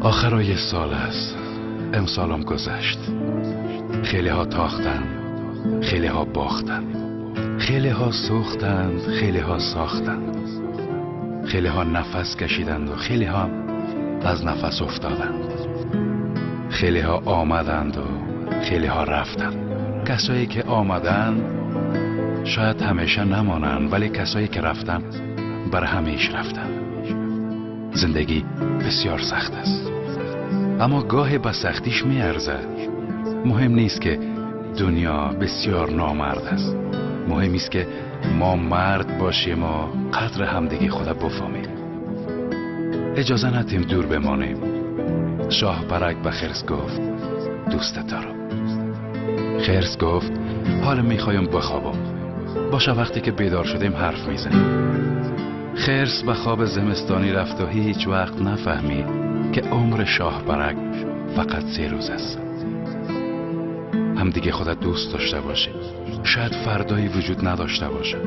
آخرای سال است، امسالم گذشت. خیلی ها تاختند، خیلی ها باختند، خیلی ها سوختند، خیلی ها ساختند، خیلی ها نفس کشیدند و خیلی ها از نفس افتادند. خیلی ها آمدند و خیلی ها رفتند. کسایی که آمدند شاید همیشه نمانند، ولی کسایی که رفتن بر همیشه رفتن. زندگی بسیار سخت است، اما گاهی به سختیش میارزه. مهم نیست که دنیا بسیار نامرد است، مهم است که ما مرد باشیم و قدر همدیگه خدا بفهمیم. اجازه ندیم دور بمانیم. شاه برک به خرس گفت دوست دارم. خرس گفت حالا میخوایم بخوابم، باشه وقتی که بیدار شدیم حرف میزنیم. خرس به خواب زمستانی رفت و هیچ وقت نفهمید که عمر شاه برک فقط 3 روز است. همدیگه خدا دوست داشته باشه، شاید فردایی وجود نداشته باشه.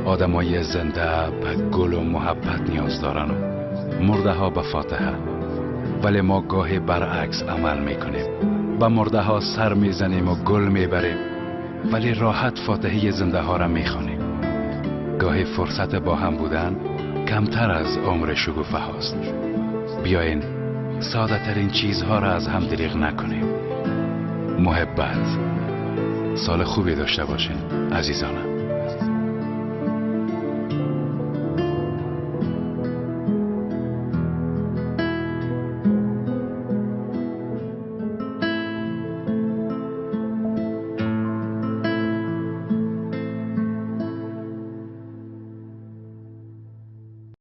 آدمای زنده به گل و محبت نیاز دارن و مرده ها به فاتحه، ولی ما گاهی برعکس عمل میکنیم. به مرده ها سر میزنیم و گل میبریم، ولی راحت فاتحه زنده ها را میخوانیم. گاهی فرصت با هم بودن کمتر از عمر شکوفه هاست. بیاین ساده ترین چیزها را از هم دریغ نکنیم. محبت. سال خوبی داشته باشین عزیزانم.